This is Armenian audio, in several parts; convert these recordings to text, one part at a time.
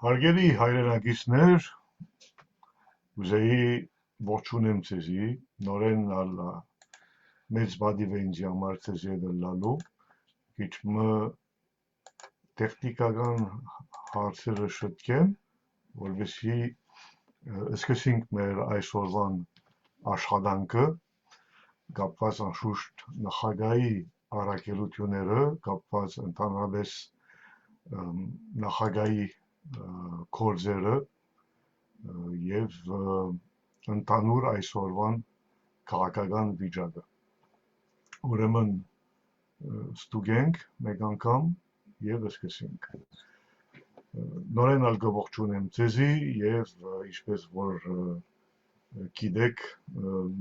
Հարգելի հայրենագիտներ, ուզեի ողջունեմ ձեզի, նորեն ալլա մեծ բադիվ է ինձ համար ձեզ ելլալու, քիչ տեխնիկական հարցերը շտկեմ, որովհետեւ սկսենք մեր այսօրվան աշխատանքը, կապված անշուշտ նախագահի առաքելությունները, կապված ընդհանրապես նախագահի գործերը եւ ընդհանուր այսօրվան քաղաքական վիճակը։ Ուրեմն ստուգենք մեկ անգամ եւ սկսենք։ Նորեն ալ կողջունեմ ձեզի եւ ինչպես որ գիտեք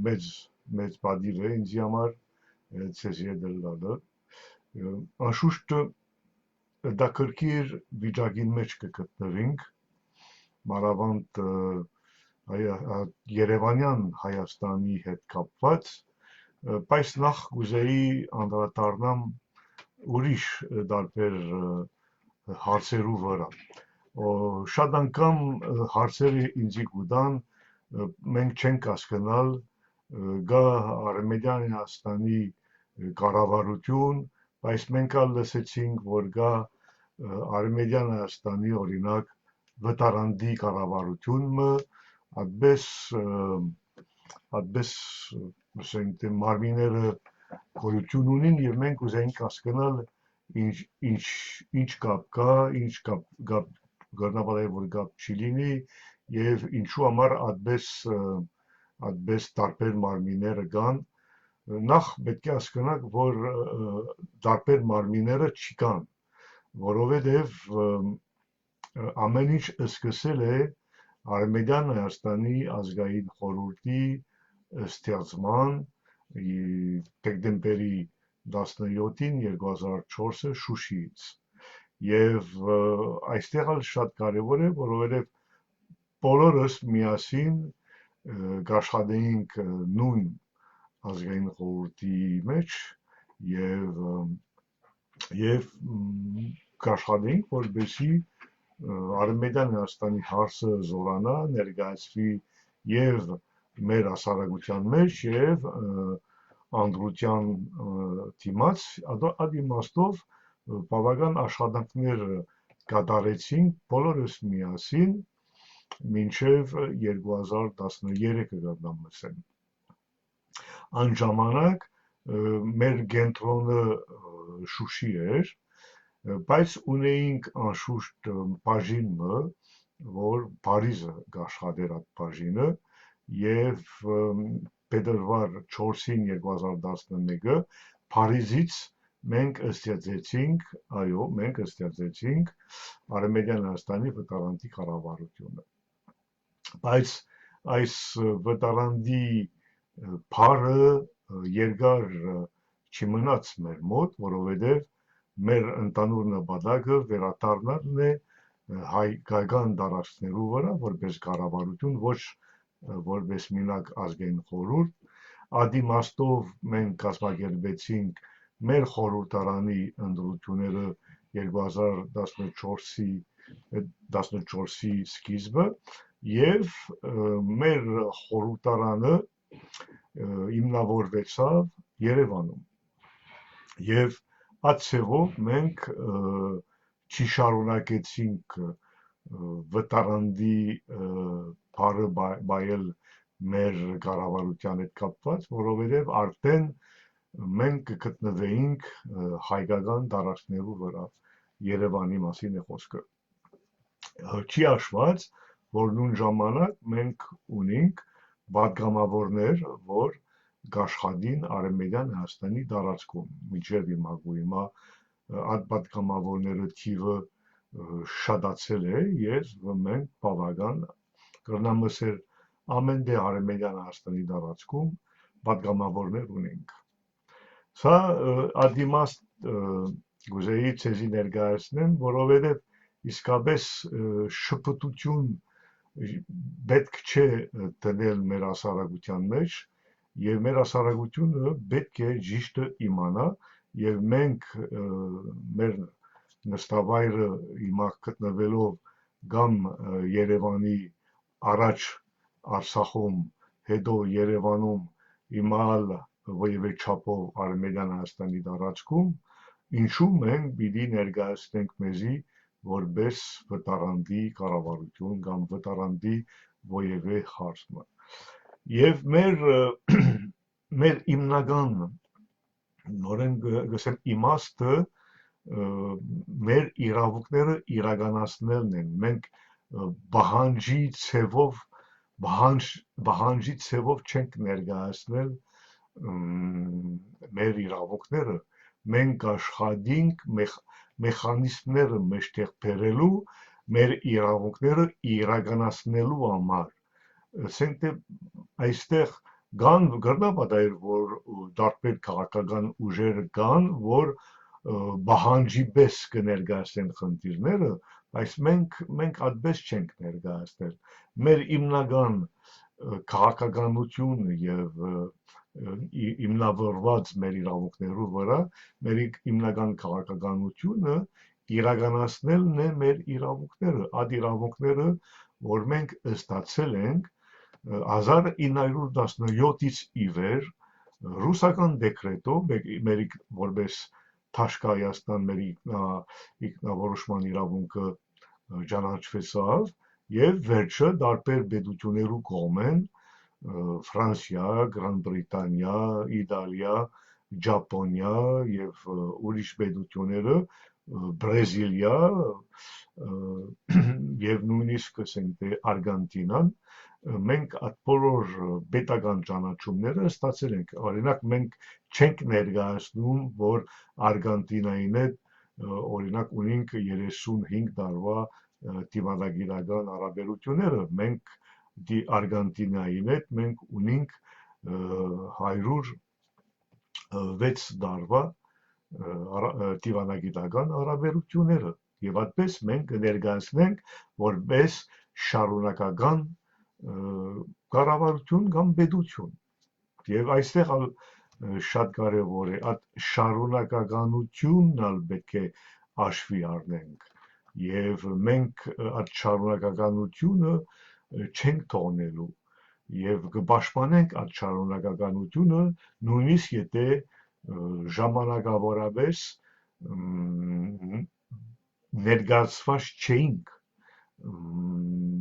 մեծ բադիվ է ինձ համար ձեզ ելլալը անշուշտ դա կրկիր վիճակի մեջ կգտնվենք մանավանդ Երևանյան Հայաստանի հետ կապված, բայց նախ կուզեի անդրադառնամ ուրիշ տարբեր հարցերու վրա։ Շատ անգամ հարցերը ինձ կուտան, մենք չենք հասկանալ գա Արմենիան Հայաստանի կառավարություն, բայց մենք ալ լսեցինք, որ գա Արմենիան Հայաստանի օրինակ վտարանդի կառավարությունը, այդպես մարմինները գոյություն ունին եւ մենք ուզենք հասկանալ ինչ կապ կա, ինչ կապ գտնաբարել որ կապ չի լինի եւ ինչու համար այդպես տարբեր մարմինները կան։ Նախ պետք է հասկանանք, որ տարբեր մարմինները չկան, որովհետև ամեն ինչ սկսել է Արմենիան Հայաստանի ազգային խորհրդի ստեղծման դեկտեմբերի 17-ին 2004-ը Շուշիից եւ այստեղ ալ շատ կարեւոր է, որովհետև բոլորս միասին կաշխատեինք նույն ազգային խորհրդի մեջ եւ կաշխատեինք, որպեսզի Արմենիան Հայաստանի հարցը զորանա, ներկայացվի եւ մեր հասարակության մեջ եւ անդրության դիմաց, այդ իմաստով բավական աշխատանքներ կատարեցինք բոլորս միասին մինչեւ 2013-ը կգտնամսեն։ Այն ժամանակ մեր կենտրոնը Շուշի էր, բայց ունեինք անշուշտ բաժինը, որ Փարիզը կաշխատեր այդ բաժինը եւ փետրվար 4-ին 2011-ը Փարիզից մենք ստեղծեցինք Արմենիան Հայաստանի վտարանդի կառավարությունը։ Բայց այս վտարանդի բառը երկար չմնաց մեր մոտ, որովհետև մեր ընդհանուր նպատակը վերադառնալն է հայկական տարածքներու վրա որպես կառավարություն, ոչ որպես մենակ ազգային խորհուրդ։ Այդ իմաստով մենք կազմակերպեցինք մեր խորհրդարանի ընտրությունները 2014-ի սկիզբը եւ մեր խորհրդարանը հիմնավորվեցավ Երևանում եւ այդ ցեղով մենք չշարունակեցինք վտարանդի բառը բայել մեր կառավարության հետ կապված, որովհետեւ արդեն մենք կգտնվեինք հայկական տարածքներու վրա Երևանի մասին է խոսքը։ Չի հաշված, որ նույն ժամանակ մենք ունենք պատգամավորներ, որ կաշխատին Արմենիան Հայաստանի տարածքում, մինչև հիմա այդ պատգամավորները թիվը շատացել է եւ մենք բավական կրնամսեր ամեն դե Արմենիան Հայաստանի տարածքում պատգամավորներ ունենք։ Սա ադիմաստ գուզեի ցեզի ներկայացնեմ, որովհետեւ իսկապես շփոթություն պետք չէ դնել մեր հասարակության մեջ եւ մեր հասարակությունը պետք է ճիշտը իմանա եւ մենք մեր նստավայրը հիմա գտնվելով կամ Երևանի առաջ Արցախում, հետո Երևանում իմալ որևէ չափով Արմենիան Հայաստանի տարածքում, ինչու մենք պիտի ներկայացնենք մեզի որպես վտարանդի կառավարություն կամ վտարանդի որևէ հարցը։ Եվ մեր հիմնական նորեն գսեմ իմաստը մեր իրավունքները իրականացնելն են։ Մենք պահանջի ցևով չենք ներկայացնել մեր իրավունքները, մենք աշխատենք մեխանիզմները մեջտեղ բերելու մեր իրավունքները իրականացնելու համար։ Ասենք թե այստեղ կան գրնապատայր, որ տարբեր քաղաքական ուժեր կան, որ պահանջի պես կներկայացնեն խնդիրները, բայց մենք այդպես չենք ներկայացնել։ Մեր հիմնական քաղաքականությունը եւ հիմնավորված մեր իրավունքներու վրա, մեր հիմնական քաղաքականությունը իրականացնելն է մեր իրավունքները, այդ իրավունքները, որ մենք ստացել ենք 1917-ից ի վեր ռուսական դեկրետով մեր որպես Թաշկա Հայաստան մեր ինքնավորոշման իրավունքը ճանաչվեցավ եւ վերջը տարբեր պետություններու կողմեն Ֆրանսիա, Գրանդ Բրիտանիա, Իտալիա, Ճապոնիա եւ ուրիշ պետությունները Բրազիլիա եւ նույնիսկ ասենք թե Արգենտինան մենք այդ բոլոր պետական ճանաչումները ստացել ենք։ Օրինակ մենք չենք ներկայացնում, որ Արգենտինային հետ օրինակ ունենք 35 տարվա դիմադրական հարաբերությունները, մենք Արգենտինային հետ մենք ունենք 106 տարվա դիմադրական հարաբերությունները եւ այդպես մենք ներկայացնենք որպես շարունակական կառավարություն կամ պետություն եւ այստեղ շատ կարեւոր է այդ շարունակականությունն ալ պետք է հաշվի առնենք եւ մենք այդ շարունակականությունը չենք թողնելու եւ կպաշտպանենք այդ շարունակականությունը նույնիսկ եթե ժամանակավորապես ներգործված չէինք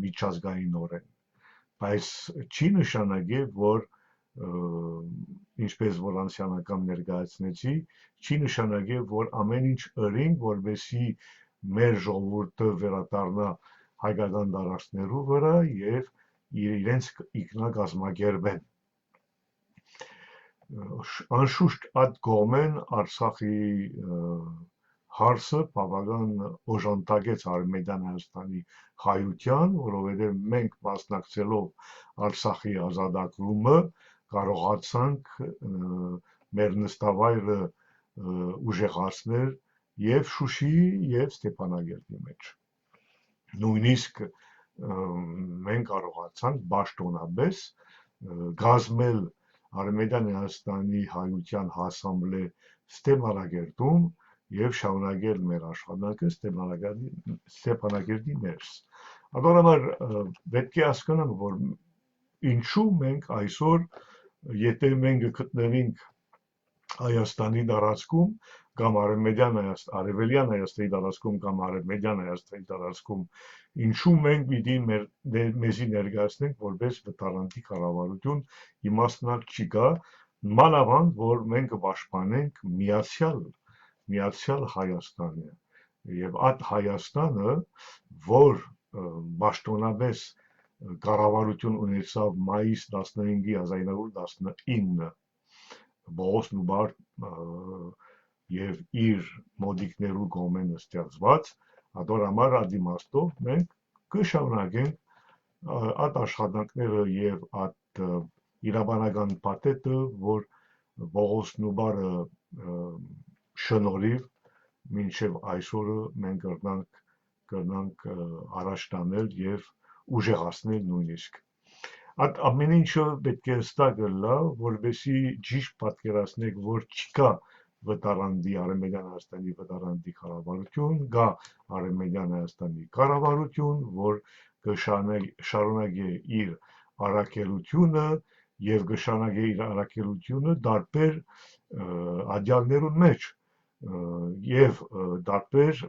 միջազգայինորեն, բայց չի նշանակի, որ ինչպես որ անցյալ անգամ ներկայացնեցի, չի նշանակի, որ ամեն ինչ ըրինք, որովհետեւ մեր ժողովուրդը վերադառնա հայկական տարածքներու վրա եւ իրենց ինքնակազմակերպեն։ Անշուշտ այդ կողմեն Արցախի հարցը բավական օժանդակեց Արմենիան Հայաստանի հայության, որովհետև մենք մասնակցելով Արցախի ազատագրումը կարողացանք մեր նստավայրը ուժեղացնել եւ Շուշիի եւ Ստեփանագերդի մեջ։ Նույնիսկ մենք կարողացանք պաշտոնապես գազմել Արմենիան Հայաստանի հայության հասամբլե Ստեփանագերդում եւ շարունակել մեր աշխատանքը Ստեփանագերդի ներս։ Ադորամար պետք է հասկանանք, որ ինչու մենք այսօր, եթե մենք գտնվենք Հայաստանի տարածքում կամ Արևելյան Հայաստանի տարածքում կամ Արևմտյան Հայաստանի տարածքում, ինչու մենք պիտի մեզի ներկայացնենք որպես վտարանդի կառավարություն, իմաստնալ չի կա, մանավանդ որ մենք կպաշտպանենք Միացյալ Հայաստանը եւ այդ Հայաստանը, որ պաշտոնապես կառավարություն ունեցավ մայիս 15-ի 1919 Բողոս Նուբար եւ իր մոդիկներու կողմեն ստեղծված, ադորամար այդ իմաստով մենք կշարունակենք այդ աշխատանքները եւ այդ իրավաբանական պատետը, որ Բողոս Նուբարը շնորհիվ մինչև այսօրը մենք կրնանք առաջ տանել եւ ուժեղացնել նույնիսկ։ Այդ ամեն ինչը պետք է հստակ լա, որովհետեւ ճիշտ պատկերացնեք, որ չկա վտարանդի Արևմտյան Հայաստանի վտարանդի կառավարություն, գա Արևմտյան Հայաստանի կառավարություն, որ կշարունակի իր առաքելությունը եւ կշարունակի իր առաքելությունը դարբեր աջակներուն մեջ եւ դարբեր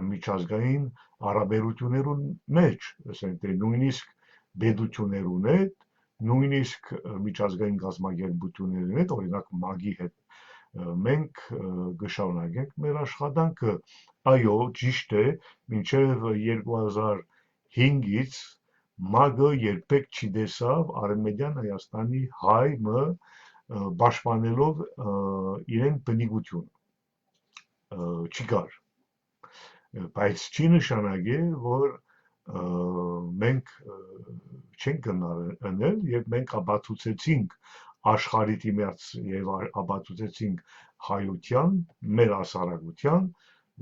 միջազգային հարաբերություններուն մեջ, ասենք թե նույնիսկ բեդություններուն հետ, նույնիսկ միջազգային գազագերբություններուն հետ, օրինակ ՄԱԳ-ի հետ մենք կշարունակենք մեր աշխատանքը։ Այո, ճիշտ է, մինչև 2005-ից ՄԱԳ-ը երբեք չտեսավ Արևմտյան Հայաստանի հայը պաշտպանելով իրեն բնիկությունը չկար, բայց չի նշանակի, որ մենք չենք գնալ եւ մենք ապացուցեցինք աշխարհի դիմաց եւ ապացուցեցինք հայության, մեր հասարակության,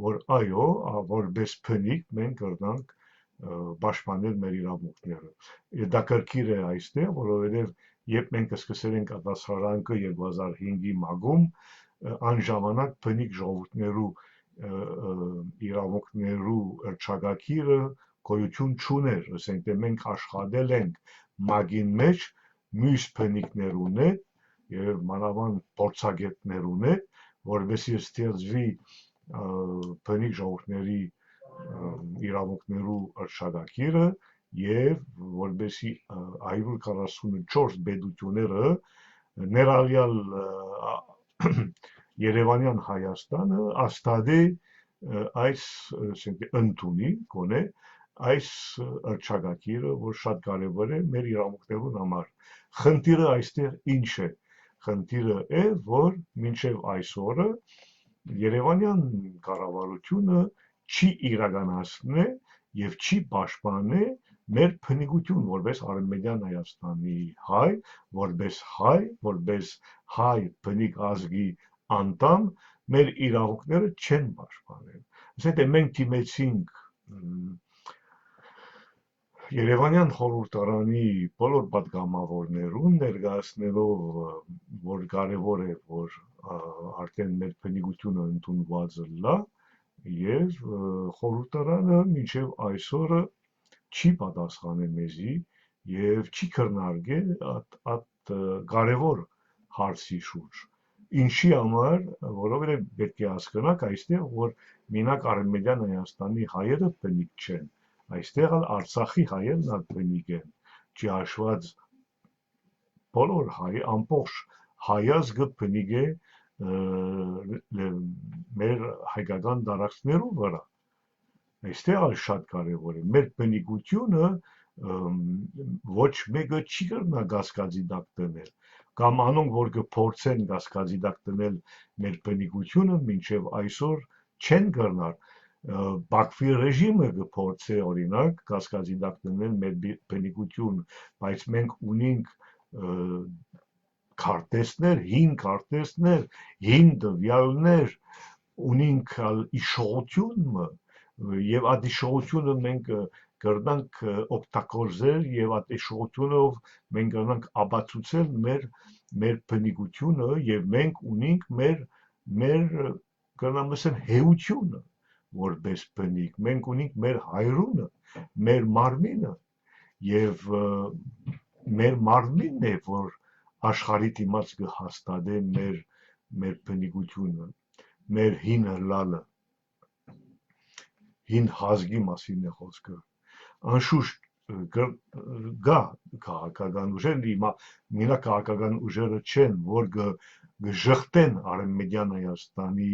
որ այո, որպես բնիկ մենք կրնանք պաշտպանել մեր իրավունքները։ Դա կրկիր է այստեղ, որովհետեւ երբ մենք սկսել ենք դասարանքը 2005-ի ՄԱԳ-ում, այն ժամանակ բնիկ ժողովուրդներու իրավունքներու հռչակագիրը գոյություն չուներ, ասենք թե մենք աշխատել ենք ՄԱԳ-ին մեջ մյուս բնիկներուն հետ եւ մանավանդ փորձագետներուն հետ, որովհետեւ ստեղծվի բնիկ ժողովուրդների իրավունքներու հռչակագիրը եւ որովհետեւ 144 բեդությունները ներառյալ Երևանյան Հայաստանը աստադի այս ընդունի գոնե այս հռչակագիրը, որ շատ կարևոր է մեր իրավունքներուն համար։ Խնդիրը այստեղ ինչ է։ Խնդիրը է, որ մինչև այսօրը Երևանյան կառավարությունը չի իրականացնե եւ չի պաշտպանե մեր բնիկություն որպես Արևմտյան Հայաստանի հայ, որպես հայ բնիկ ազգի անդամ մեր իրավունքները չեն պաշտպանել։ Ասենք թե մենք դիմեցինք Երևանյան խորհրդարանի բոլոր պատգամավորներուն ներկայացնելով, որ կարևոր է, որ արդեն մեր բնիկությունը ընդունված լա եւ խորհրդարանը մինչեւ այսօրը չի պատասխանել մեզի եւ չի քննարկել այդ կարևոր հարցի շուրջ։ Ինչի համար, որովհետեւ պետք է հասկանաք այստեղ, որ մենակ Արևմտյան Հայաստանի հայերը բնիկ չեն, այստեղ Արցախի հայերն բնիկ են, չի հաշված բոլոր հայ, ամբողջ հայազգը բնիկ է մեր հայկական տարածքներու վրա։ Այստեղ շատ կարևոր է մեր բնիկությունը ոչ մեկը չի կրնա գասկածի տակ դնել, կամ անոնք որ կփորձեն գասկածի տակ դնել մեր բնիկությունը մինչև այսօր չեն կրնար։ Բաքվի ռեժիմը կփորձե օրինակ գասկածի տակ դնել մեր բնիկությունը, բայց մենք ունենք քարտեզներ, հին տվյալներ, ունենք իշխողությունը եւ այդ իշխողությունը մենք կրնանք օգտագործել եւ այդ իշխողությունով մենք կրնանք ապացուցել մեր բնիկությունը եւ մենք ունենք մեր կրնամ ասել հեությունը որպես բնիկ, մենք ունենք մեր հայրունը, մեր մարմինը եւ մեր մարմինն է, որ աշխարհի դիմաց կհաստատե մեր բնիկությունը, մեր հին հլալը, հին հազգի մասին է խոսքը։ Անշուշտ գա քաղաքական ուժեր, մենակ քաղաքական ուժերը չեն, որ կժխտեն Արևմտյան Հայաստանի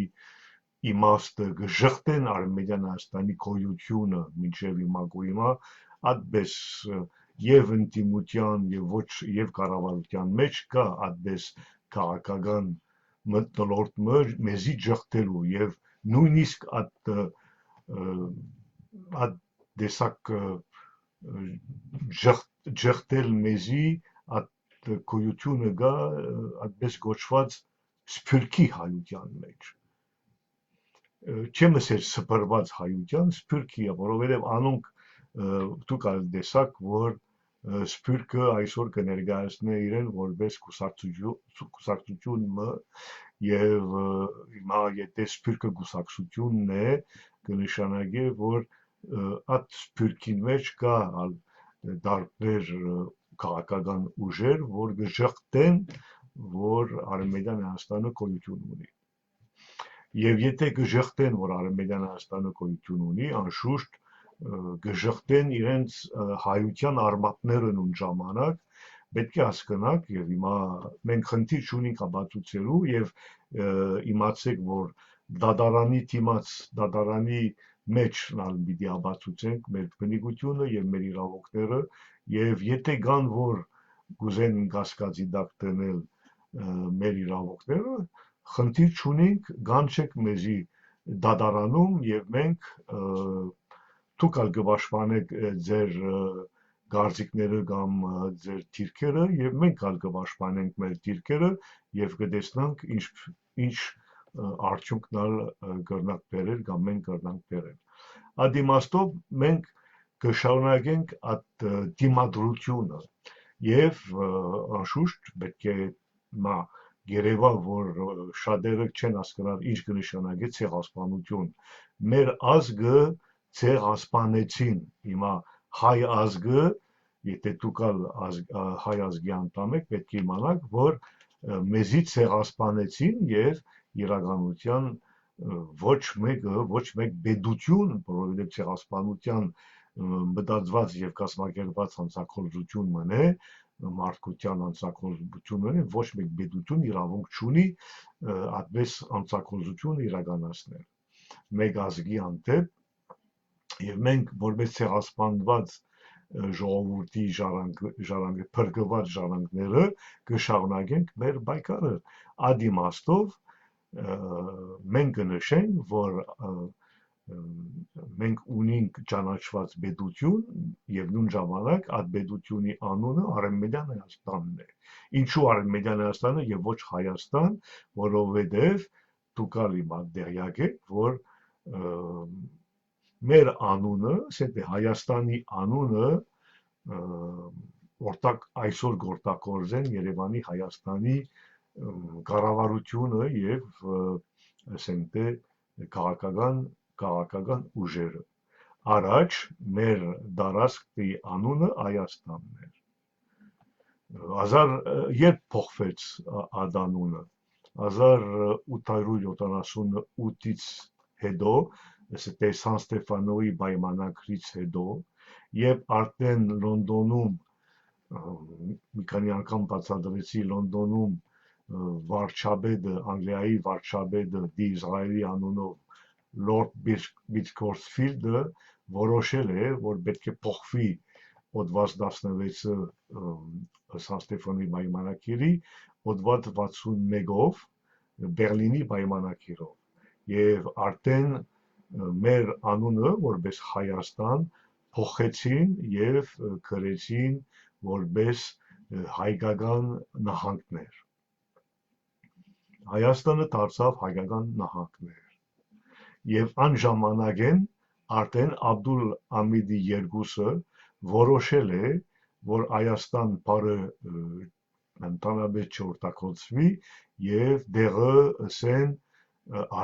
իմաստը, կժխտեն Արևմտյան Հայաստանի գոյությունը մինչև հիմա, այդպես եւ ինտիմության եւ կառավարության մեջ կա այդպես քաղաքական մթնոլորտ մեզի ջխտելու եւ նույնիսկ այդ դեսակ ջխտել մեզի այդ գոյությունը կա այդպես կոչված սփյուռքի հայության մեջ։ Չեմ ասել սփռված հայության, սփյուռքի, որովհետեւ անոնք դուք տեսաք, որ Սփյուռքը այսօր կներկայացնե իրեն որպես կուսակցություն եւ հիմա եթե սփյուռքը կուսակցությունն է կնշանակի որ այդ սփյուռքի մեջ կա դարբեր քաղաքական ուժեր որ կժղթեն որ Արևմտյան Հայաստանը գոյություն ունի եւ եթե կժղթեն որ Արևմտյան Հայաստանը գոյություն ունի անշուշտ կժղթեն իրենց հայության արմատները նույն ժամանակ պետք է հասկանաք եւ հիմա մենք խնդիր չունենք ապացուցելու եւ իմացեք որ դատարանի դիմաց դատարանի մեջ նալ պիտի ապացուցենք մեր բնիկությունը եւ մեր իրավունքները եւ եթե կան որ գուզեն կասկածի տակ դնել մեր իրավունքները խնդիր չունենք գանչեք մեզի դատարանում եւ մենք դուք ալ կպաշտպանեք ձեր գարցիկները կամ ձեր դիրքերը եւ մենք ալ կպաշտպանենք մեր դիրքերը եւ կտեսնանք ինչ արդյունքն կրնակ բերել կամ մենք կրնանք բերել ադիմաստով մենք կշարունակենք այդ դիմադրությունը եւ անշուշտ պետք է մա Երևա որ շատերը չեն հասկանալ ինչ կնշանակի ցեղասպանություն մեր ազգը ցեղասպանեցին հիմա հայ ազգը եթե դուք հայ ազգի անդամ եք պետք է իմանաք որ մեզի ցեղասպանեցին եւ իրականության ոչ մեկ պետություն որովհետեւ ցեղասպանության մտածված եւ կազմակերպված հանցագործություն մնե մարդկության հանցագործությունը ոչ մեկ պետություն իրավունք չունի այդպես հանցագործություն իրականացնել մեկ ազգի անտեպ եւ մենք որպես ցեղասպանված ժողովրդի ժառանգ փրկված ժառանգները կշարունակենք մեր պայքարը ադիմաստով մենք կնշենք որ մենք ունենք ճանաչված պետություն եւ նույն ժամանակ այդ պետությունի անունը Արևմտյան Հայաստանն է ինչու Արևմտյան Հայաստանը եւ ոչ Հայաստան որովհետեւ դուք ալիմա դերյակ եք որ մեր անունը ասենք Հայաստանի անունը որտակ այսօր գործակորձեն Երևանի Հայաստանի կառավարությունը եւ ասենք քաղաքական ուժերը առաջ մեր դարաշքի անունը Հայաստանն էր երբ փոխվեց ադանունը 1878-ից հետո c'était San Stefano'i պայմանագրից հետո եւ արդեն Լոնդոնում մի քանի անգամ բացատրեցի Լոնդոնում վարչապետը Անգլիայի վարչապետը Իսրայելի անունով Լորդ Բիչքորսֆիլդը որոշել է որ պետք է փոխվի օդված 16-ը San Stefano'i պայմանագրի օդված 61-ով Բերլինի պայմանագրով եւ արդեն մեր անունը որպես Հայաստան փոխեցին եւ գրեցին որպես հայկական նահանգներ Հայաստանը դարձավ հայկական նահանգներ եւ այն ժամանակեն արդեն Աբդուլ Ամիդի երկուսը որոշել է որ Հայաստան բառը ընդհանրապես չօգտագործվի եւ դեղը ասեն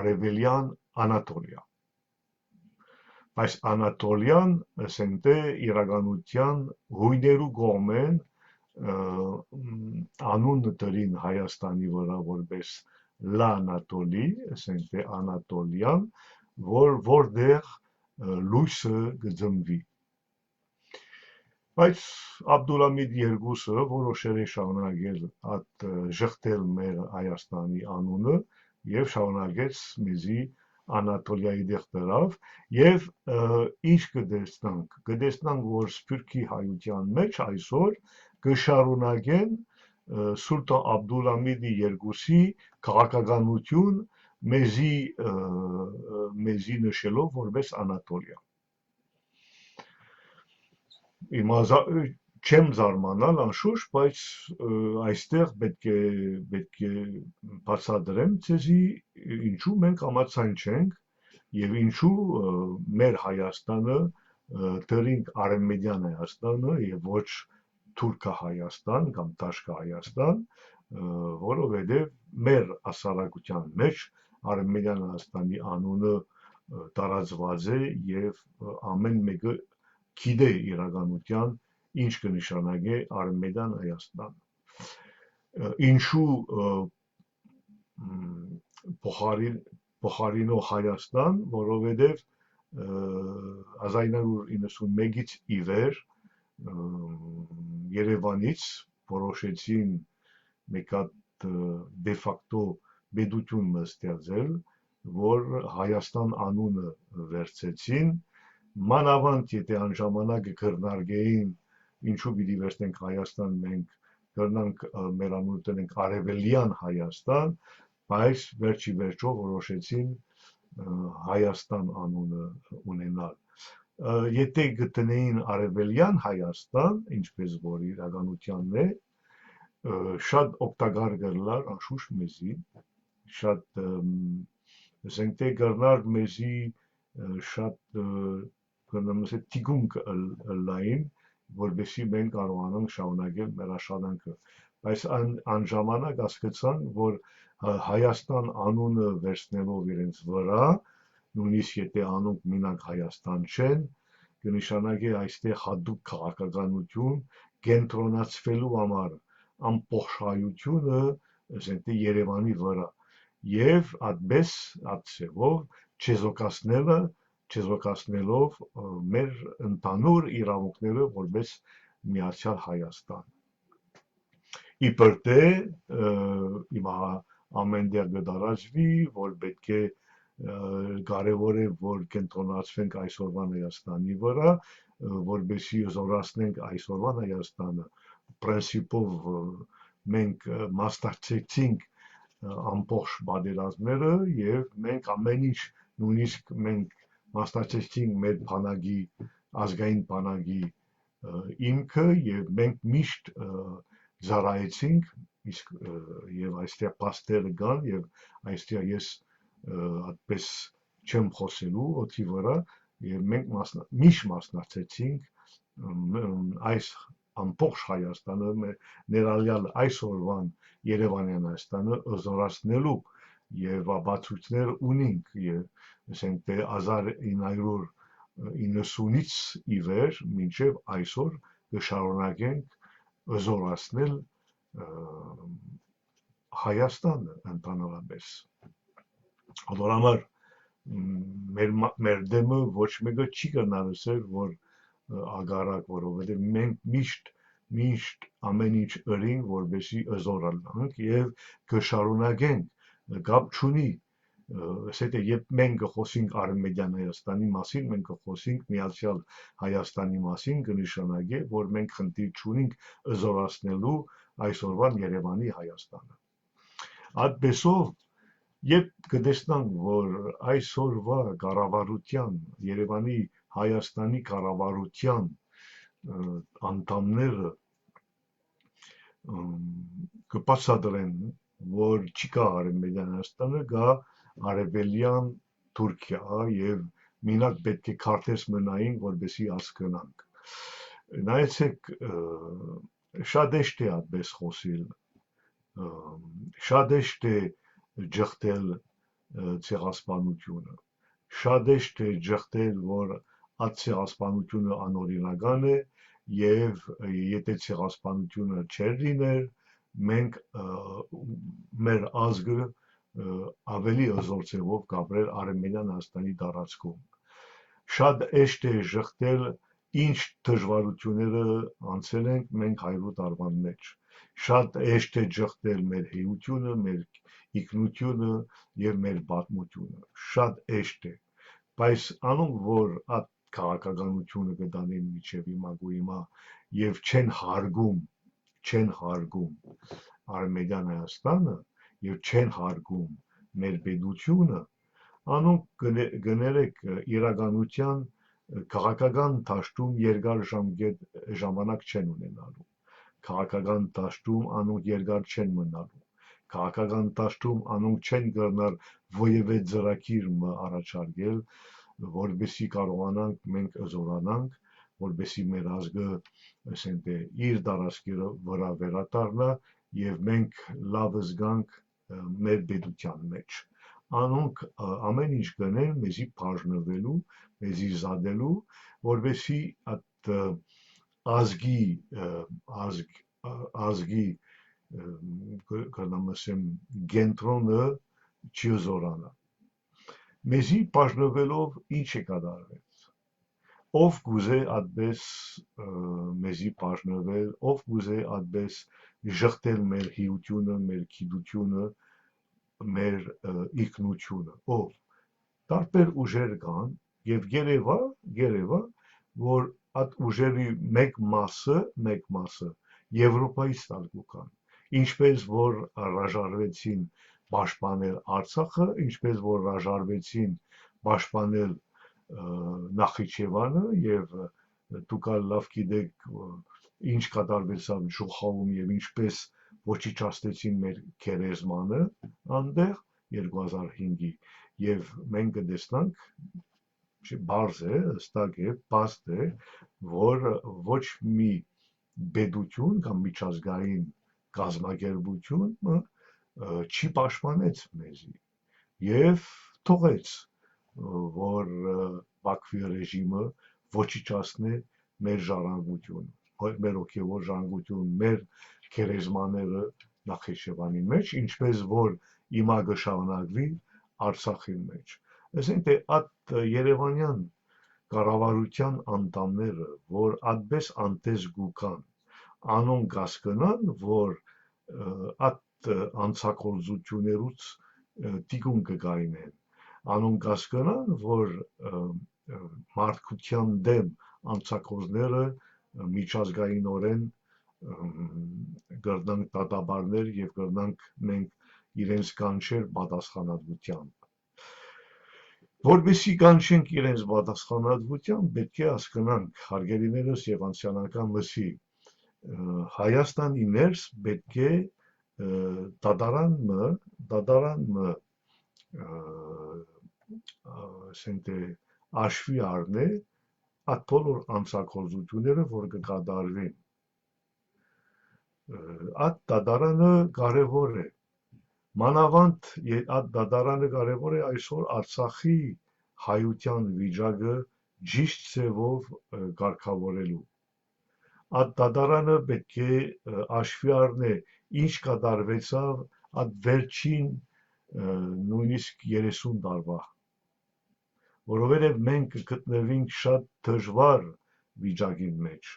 Արևելյան Անատոլիա բայց Անատոլիան ասենք թե իրականության հույներու կողմեն անուն դրին Հայաստանի վրա որպես Լանատոլի ասենք թե Անատոլիան որտեղ լույսը գծմվի բայց Աբդուլհամիդ երկուսը որոշել է շարունակել այդ ժխտել մեր Հայաստանի անունը եւ շարունակեց մեզի Անատոլիայի դեղ դրավ եւ ինչ կտեսնանք որ Սփյուռքի հայության մեջ այսօր կշարունակեն Սուլտան Աբդուլհամիդի երկուսի քաղաքականություն մեզի նշելով որպես Անատոլիա չեմ զարմանալ անշուշտ, բայց այստեղ պետք է բացատրեմ ձեզի ինչու մենք համաձայն չենք եւ ինչու մեր Հայաստանը դրինք Արևմտյան Հայաստանը եւ ոչ Թուրքահայաստան կամ Տաշկահայաստան, որովհետև մեր հասարակության մեջ Արմենիան Հայաստանի անունը տարածված է եւ ամեն մեկը գիտե իրականության ինչ կնշանակե Արմենիան Հայաստան։ Ինչու փոխարինող Հայաստան, որովհետև 1991-ից ի վեր Երևանից որոշեցին մեկ հատ դե ֆակտո պետություն ստեղծել, որ Հայաստան անունը վերցեցին, մանավանդ եթե այն ժամանակ քննարկեին ինչու պիտի վերցնենք Հայաստան, մենք կրնանք մեր անունը տնենք Արևելյան Հայաստան, բայց վերջի վերջո որոշեցին Հայաստան անունը ունենալ։ Եթե գտնեին Արևելյան Հայաստան, ինչպես որ իրականությանն է, շատ օգտակար կլար անշուշտ մեզի, շատ ասենք թե կրնար մեզի շատ թիկունք լային, որովհետեւ մենք կարողանանք շարունակել մեր աշխատանքը, բայց այն ժամանակ հասկացան, որ Հայաստան անունը վերցնելով իրենց վրա, նույնիսկ եթե անունք մենակ Հայաստան չեն, կնշանակի այստեղ հատուկ քաղաքականություն կենտրոնացվելու համար ամբողջ հայությունը, ասենք թե Երևանի վրա, եւ այդպես ածելով չեզոքացնելով մեր ընդհանուր իրավունքները որպես Միացյալ Հայաստան։ Իբր թե հիմա ամեն դեր կդարաշվի, որ պետք է կարևոր է, որ կենտրոնացվենք այսօրվան Հայաստանի վրա, որպեսզի զորացնենք այսօրվան Հայաստանը, պրինցիպով մենք մասնակցեցինք ամբողջ պատերազմները եւ մենք ամեն ինչ նույնիսկ մենք մասնակցեցինք մեր բանակի ազգային բանակի ինքը եւ մենք միշտ զարայեցինք իսկ եւ այստեղ փաստերը կան եւ այստեղ ես այդպես չեմ խոսելու օդի վրա եւ մենք միշտ մասնակցեցինք այս ամբողջ Հայաստանը ներառյալ այսօրվան Երևանյան Հայաստանը զորացնելու եւ ապացույցներ ունենք եւ ասենք թե 1990-ից ի վեր մինչեւ այսօր կշարունակենք զորացնել Հայաստանը ընդհանրապես։ Որ համար մեր դեմը ոչ մեկը չի կրնալ ասել, որ ագարակ, որովհետև մենք միշտ ամեն ինչ ըրինք, որպեսզի զորանանք եւ կշարունակենք, կապ չունի, ասեք երբ մենք կխոսենք Արմենիան Հայաստանի մասին, մենք կխոսենք Միացյալ Հայաստանի մասին, կնշանակի, որ մենք խնդիր չունենք զորացնելու այսօրվան Երևանի Հայաստանը։ Այդպեսով երբ կտեսնանք, որ այսօրվա կառավարության Երևանի Հայաստանի կառավարության անդամները կբացատրեն, որ չի կա Արմենիան Հայաստանը, կա Արևելյան Թուրքիա եւ մենակ պետք է քարտեզ մնային, որպեսզի հասկանանք։ Նայեցեք, շատ էշտ է այդպես խոսել, շատ էշտ է ջղթել ցեղասպանությունը, շատ էշտ է ջղթել, որ այդ ցեղասպանությունը անօրինական է եւ եթե ցեղասպանությունը չէր լիներ, մենք մեր ազգը ավելի հզոր ձևով կապրեր Արմենիան Հայաստանի տարածքում։ Շատ էշտ է ջղթել ինչ դժվարությունները անցել ենք մենք 100 տարվան մեջ։ Շատ էշտ է ջղթել մեր հեյությունը, մեր ինքնությունը եւ մեր պատմությունը։ Շատ էշտ է, բայց անոնք որ այդ քաղաքականությունը կդանեն միջև հիմա եւ չեն հարգում Արմենիան Հայաստանը եւ չեն հարգում մեր պետությունը, անոնք կներեք իրականության քաղաքական դաշտում երկար ժամանակ չեն ունենալու, քաղաքական դաշտում անոնք երկար չեն մնալու, քաղաքական դաշտում անոնք չեն կրնալ ովևէ ծրագիր առաջարկել, որպեսզի կարողանանք մենք զորանանք, որբեսի մեր ազգը ասենք իր դարաշքի վրա վերադառնա եւ մենք լավ զգանք մեր պետության մեջ անոնք ամեն ինչ կնեն մեզի բաժնվելու մեզի զադելու որբեսի այդ ազգի կրնամ ասեմ գենտրոնը չզորանա մեզի բաժնվելով ինչ է կատարվեց ով գուզե այդպես մեզի բաժնվել ով գուզե այդպես ժխտել մեր հիությունը մեր գիտությունը մեր ինքնությունը ով տարբեր ուժեր կան եւ գերեվա որ այդ ուժերի մեկ մասը Եվրոպայից տալկան ինչպես որ հրաժարվեցին պաշտպանել Արցախը ինչպես որ հրաժարվեցին պաշտպանել Նախիջևանը եւ դուք լավ գիտեք ինչ կատարվեցավ Շուխավում եւ ինչպես ոչնչացրեցին մեր քերեզմանը այնտեղ 2005-ի եւ մենք կտեսնանք բարձ է հստակ է բաստ է որ ոչ մի պետություն կամ միջազգային կազմակերպություն չի պաշտպանեց մեզի եւ թողեց որ Բաքվի ռեժիմը ոչնչացնի մեր ժառանգությունը մեր ոգևոր ժառանգությունը մեր քերեզմաները Նախիջևանի մեջ ինչպես որ հիմա կշարունակվի Արցախի մեջ ասենք թե այդ Երևանյան կառավարության անդամները որ այդպես անտես գուքան անոնք հասկանան որ այդ անցակոլզություններից տիկուն կգայնեն անոնք հասկանան որ մարդկության դեմ անցակոլները միջազգայինորեն կրնանք դատաբարներ եւ կրնանք մենք իրենց կանչել պատասխանատվությամբ որբեսի կանչենք իրենց պատասխանատվությամբ պետք է հասկանանք հարգելիներս եւ անցյալական լսի Հայաստանի ներս պետք է դատարանը ասենք աշվի առնե այդ բոլոր անցակոլզությունները որ կկատարվեն այդ դատարանը կարևոր է մանավանդ այդ դատարանը կարևոր է այսօր Արցախի հայության վիճակը ճիշտ ձևով կարգավորելու այդ դատարանը պետք է աշվի առնե ինչ կատարվեցավ այդ վերջին նույնիսկ 30 տարվա որովհետև մենք գտնվենք շատ դժվար վիճակի մեջ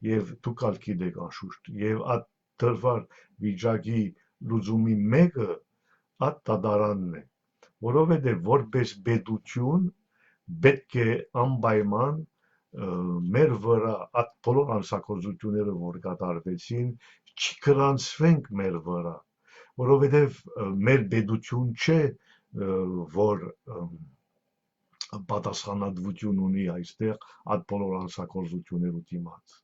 եւ դուք ալ գիտեք անշուշտ եւ այդ դժվար վիճակի լուծումի մեկը այդ դատարանն է որովհետև որպես պետություն պետք է անպայման մեր վրա այդ բոլոր անցակոլզությունները որ կատարվեցին չգրանցվենք մեր վրա որովհետև մեր պետություն չէ որ պատասխանատվություն ունի այստեղ այդ բոլոր անցակոլզություններու դիմաց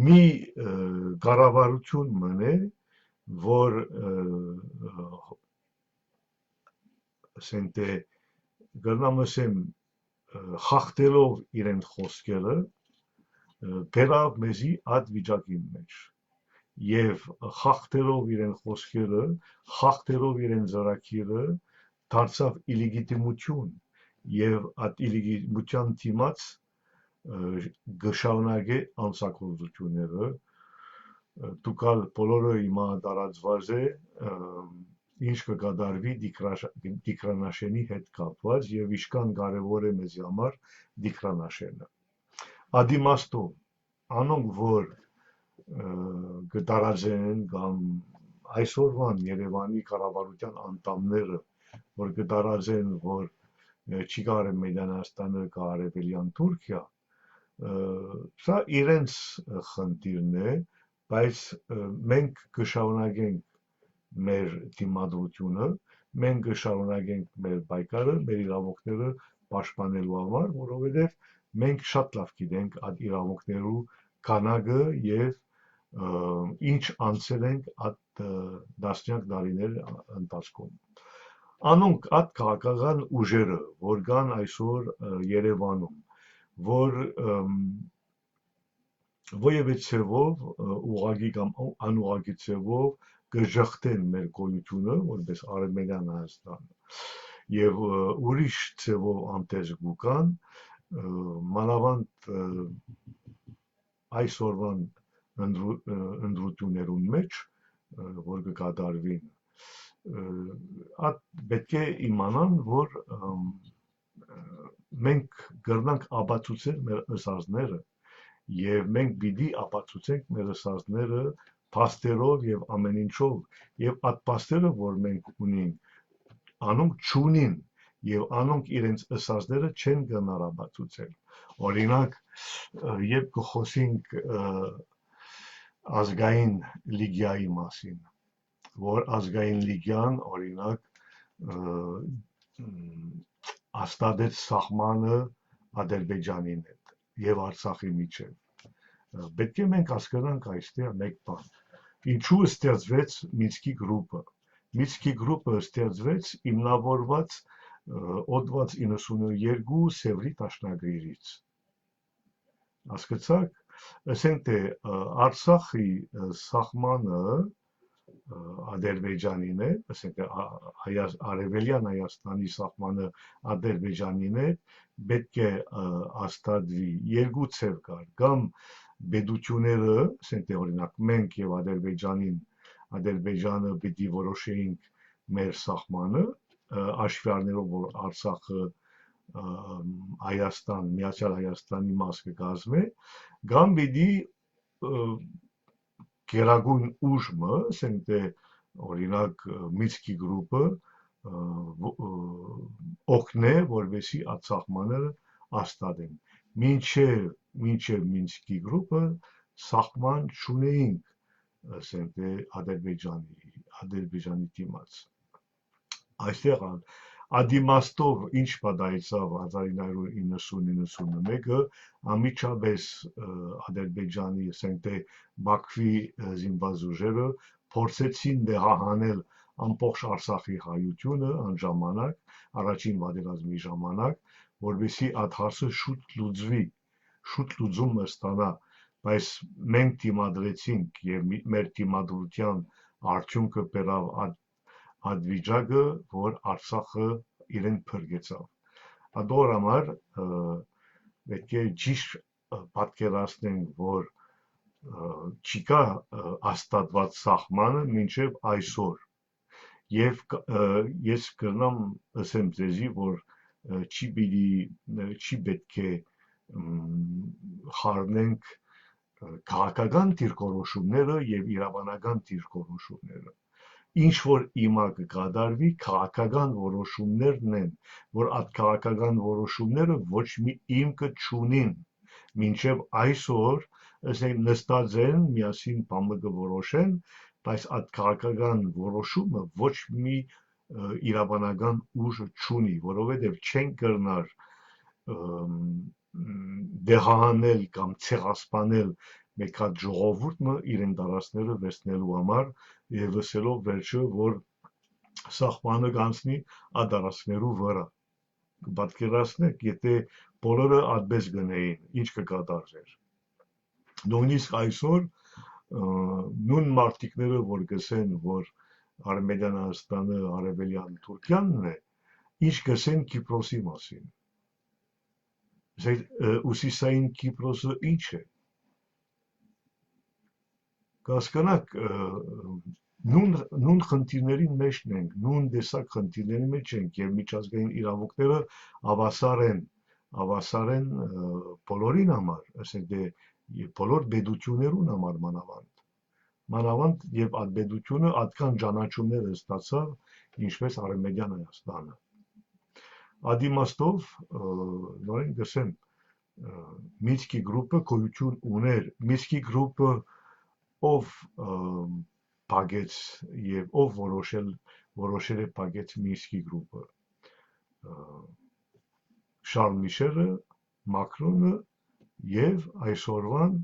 մի կառավարություն մնե որ ասենք գտնամ ասեմ խախտելով իրեն խոսքերը բերավ մեզի այդ վիճակի մեջ եւ խախտելով իրեն խոսքերը խախտելով իրեն ծրագիրը դարձավ իլեգիտիմություն եւ այդ իլեգիտիմության դիմաց գշարունակե անցակոլզությունները դուքալ բոլորը հիմա տարածված է ինչ կկատարվի Դիկրանաշենի հետ կապված եւ ինչքան կարեւոր է մեզ համար Դիկրանաշենը ադիմաստով անոնք որ կտարածեն կամ այսօրվան Երևանի կառավարության անդամները որ կտարածեն որ չի կարել Մեդանաստանը կարևելյան Թուրքիա սա իրենց խնդիրն է բայց մենք կշարունակենք մեր դիմադրությունը մենք կշարունակենք մեր պայքարը մեր իրավունքները պաշտպանելու համար որովհետև մենք շատ լավ գիտենք այդ իրավունքներու քանակը եւ ինչ անցել ենք այդ դասնյակ տարիներ ընթացքում անոնք այդ քաղաքական ուժերը որ կան այսօր Երևանում որ Ովևէ ցևով ուղղակի կամ անուղղակի ցևով կժխտեն մեր գոյությունը որպես Արմենիան Հայաստան եւ ուրիշ ցևով անտես գուկան մանավանդ այսօրվան ընդրություններուն մեջ որ կկատարվին պետք է իմանան որ մենք կրնանք ապացուցել մեր ըսածները եւ մենք պիտի ապացուցենք մեր ըսածները փաստերով եւ ամեն ինչով եւ այդ փաստերը որ մենք ունենք անոնք չունին եւ անոնք իրենց ըսածները չեն գնար ապացուցել օրինակ երբ կխոսենք ազգային լիգայի մասին որ ազգային լիգան օրինակ հաստատեց սահմանը Ադրբեջանին հետ եւ Արցախի միջև պետք է մենք հասկանանք այստեղ մեկ բան ինչու ստեղծվեց Մինսկի գրուպը Մինսկի գրուպը ստեղծվեց հիմնավորված օդված 92 Սևրի դաշնագրերից հասկացաք ասենք թե Արցախի սահմանը Ադրբեջանին է ասենք արևելյան Հայաստանի սահմանը Ադրբեջանին է պետք է հաստատվի երկու ցև կար կամ բեդությունները ասենք թե օրինակ մենք եւ Ադրբեջանը պիտի որոշեինք մեր սահմանը աշվարներով որ Արցախը Հայաստան Միացյալ Հայաստանի մաս կկազմի կամ պիտի գերագույն ուժը ասենք թե օրինակ Մինսկի գրուպը օգնե որովհետեւ այդ սահմանները հաստատեն մինչև Մինսկի գրուպը սահման չունեինք ասենք թե Ադրբեջանի դիմաց այստեղ ադիմաստով ինչ պատահեցավ 1990-91-ը ամիջապես Ադրբեջանի ասենք թե Բաքվի զինված ուժերը փորձեցին դեղահանել ամբողջ Արցախի հայությունը այն ժամանակ առաջին պատերազմի ժամանակ որովհետեւ այդ հարցը շուտ լուծվի շուտ լուծումը ստանա բայց մենք դիմադրեցինք եւ մեր դիմադրության արդյունքը բերավ այդ վիճակը որ Արցախը իրեն փրկեցավ ադոր համար պետք է ճիշտ պատկերացնենք որ չկա հաստատված սահմանը մինչև այսօր եւ ես կրնամ ասեմ ձեզի որ չի պետք է խառնենք քաղաքական դիրքորոշումները եւ իրավանական դիրքորոշումները ինչ որ իմա կկատարվի քաղաքական որոշումներն են որ այդ քաղաքական որոշումները ոչ մի իմքը չունին մինչև այսօր ասենք նստած են միասին բամը կորոշեն բայց այդ քաղաքական որոշումը ոչ մի իրավանական ուժ չունի որովհետև չեն կրնար դեղահանել կամ ցեղասպանել մեկ հատ ժողովուրդը իրեն տարածքները վերցնելու համար եւ ասելով վերջը որ սահմանը կանցնի ադարացներու վրա պատկերացնեք եթե բոլորը այդպես գնային ինչ կկատարվեր նույնիսկ այսօր նույն մարտիկները որ գսեն որ Արմենիան Հայաստանը արևելյան Թուրքիանն է ինչ գսեն Կիպրոսի մասին ուսիսային Կիպրոսը ինչ է կասկանաք նույն խնդիրների մեջ ենք նույն տեսակ խնդիրների մեջ ենք եւ միջազգային իրավունքները հավասար են բոլորին համար ասենք թե բոլոր բեդություններուն համար մանավանդ եւ այդ բեդությունը այդքան ճանաչումներ ստացավ ինչպես Արմենիան Հայաստանը Ադիմաստով նորեն գսեմ Մինսկի գրուպը գոյություն ուներ Մինսկի գրուպը ով բագեց եւ ով որոշել է բագեց Մինսկի գրուպը Շարլ Միշելը Մակրոնը եւ այսօրվան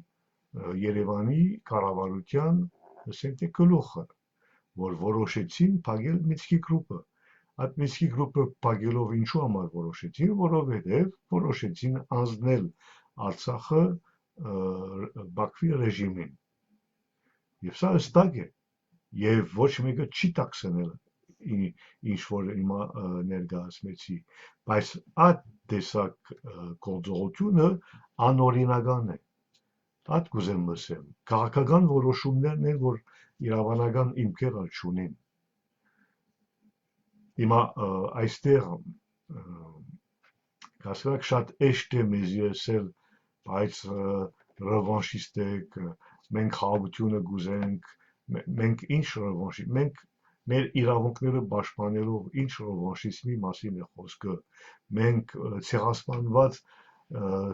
Երևանի կառավարության ասենք թե գլուխը որ որոշեցին բագել Մինսկի գրուպը Այդ Մինսկի գրուպը բագելով ինչու համար որոշեցին, որովհետև որոշեցին անձնել Արցախը Բաքվի ռեժիմին։ Եվ սա հստակ է, եւ ոչ մեկը չի տաքսնել ինչ որ հիմա ներկայացնեցի, բայց այդ տեսակ գործողությունը անօրինական է։ Այդ կուզեմ ասեմ, քաղաքական որոշումներն են, որ իրավանական հիմքեր չունեն։ Հիմա այստեղ կասեք շատ էշտ է մեզ եսել, բայց ռևանշիստ եք, մենք խաղաղությունը գուզենք, մենք ինչ ռևանշի, մենք մեր իրավունքները պաշտպանելով ինչ ռևանշիզմի մասին է խոսքը, մենք ցեղասպանված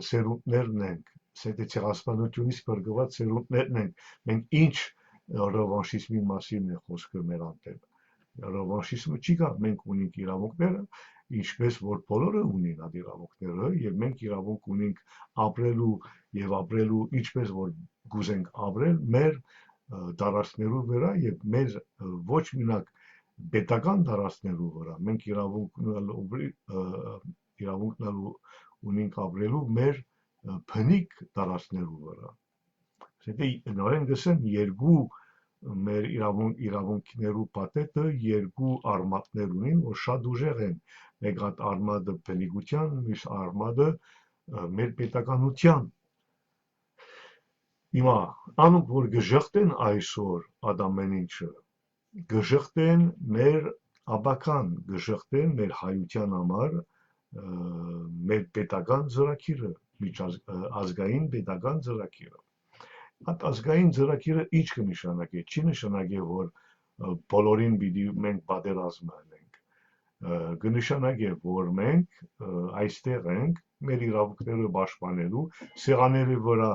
սերունդներն ենք, ցեղասպանությունից բռնկված սերունդներն ենք, մենք ինչ ռևանշիզմի մասին է խոսքը մեր անտեպ, ռևանշիզմը չի կա, մենք ունենք իրավունքները, ինչպես որ բոլորը ունեն այդ իրավունքները, եւ մենք իրավունք ունենք ապրելու եւ ապրելու ինչպես որ գուզենք ապրել մեր դարաշներու վրա եւ մեր ոչ մենակ պետական դարաշներու վրա, մենք իրավունքն ունենք ապրելու մեր բնիկ դարաշներու վրա։ Եթե նորեն գսեմ երկու մեր իրավունքներու պատետը երկու արմատներ ունին, որ շատ ուժեղ են, մեկ հատ արմատը բնիկության, մյուս արմատը մեր պետականության։ Հիմա անոնք որ գժղտեն այսօր ադամեն ինչը, գժղտեն մեր աբական, գժղտեն մեր հայության համար մեր պետական ծրագիրը, ազգային պետական ծրագիրը։ Այդ ազգային ծրագիրը ինչ կնշանակի, չի նշանակի, որ բոլորին պիտի մենք պատերազմ անենք, կնշանակի, որ մենք այստեղ ենք մեր իրավունքները պաշտպանելու, սեղանների վրա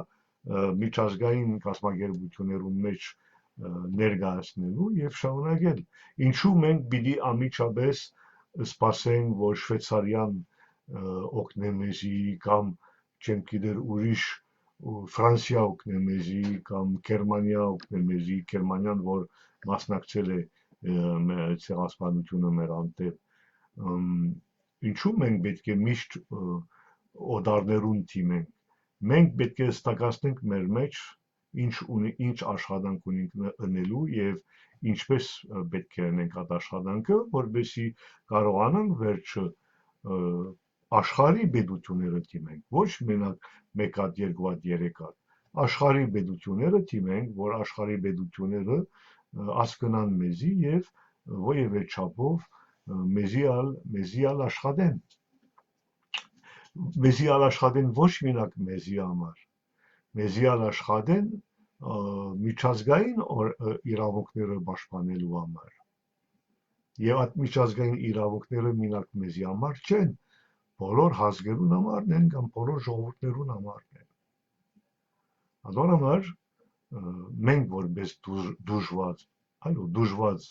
միջազգային կազմակերպություններում մեջ ներկայացնելու եւ շարունակել։ Ինչու մենք պիտի անմիջապես սպասենք, որ շվեյցարիան օգնե մեզի կամ չեմ գիտեր ուրիշ Ֆրանսիա օգնե մեզի կամ Գերմանիա օգնե մեզի, Գերմանիան որ մասնակցել է ցեղասպանությունը մեր անտեպ, ինչու մենք պետք է միշտ օդարներուն թիմենք, մենք պետք է ստակացնենք մեր մեջ ինչ աշխատանք ունենք ընելու եւ ինչպես պետք է անենք այդ աշխատանքը, որովհետեւ կարողանանք վերջը աշխարհի պետությունները թիմենք, ոչ մենակ մեկ հատ, երկու հատ, երեք հատ, աշխարհի պետությունները թիմենք, որ աշխարհի պետությունները հասկանան մեզի եւ որևէ չափով մեզի աշխատեն։ Մեզի աշխատեն ոչ մենակ մեզի համար, մեզի աշխատեն միջազգային իրավունքները պաշտպանելու համար։ Եվ այդ միջազգային իրավունքները մենակ մեզի համար չեն, բոլոր ազգերուն համարն են կամ բոլոր ժողովուրդներուն համարն են։ ಅದոր համար մենք որպես դժված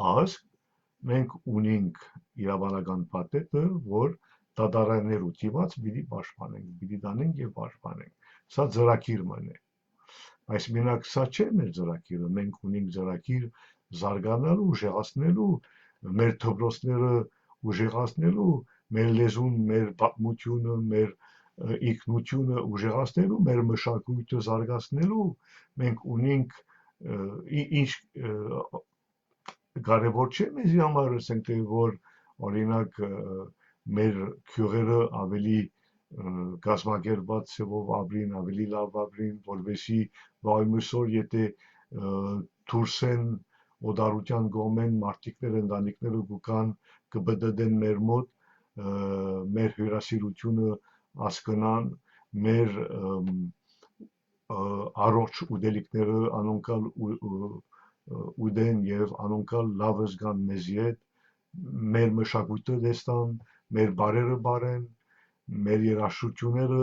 ազգ մենք ունենք իրավանական պատետը, որ դատարաններու դիմաց պիտի պաշտպանենք, պիտի տանենք եւ պաշտպանենք։ Սա ծրագիրն է։ Այս մենակ սա չէ մեր ծրագիրը, մենք ունենք ծրագիր զարգանալու, ուժեղացնելու, մեր դպրոցները ուժեղացնելու, մեր լեզուն, մեր պատմությունը, մեր ինքնությունը ուժեղացնելու, մեր մշակույթը զարգացնելու, մենք ունենք ինչ կարևոր չէ մեզի համար ասենք թե որ օրինակ մեր քյուղերը ավելի կազմակերպված ծավով ապրին, ավելի լավ ապրին, որովհետեւ վայմուսոր եթե դուրսեն օդարության գոմեն մարդիկներ ընտանիքները գուկան կբդդեն մեր մոտ, մեր հյուրասիրությունը հասկանան, մեր առողջ ուտելիքները անոնքալ ուդեն եւ անոնքալ լավ զգան մեզի հետ, մեր մշակույթը տեսան, մեր բարերը բարեն, մեր երաժշտությունները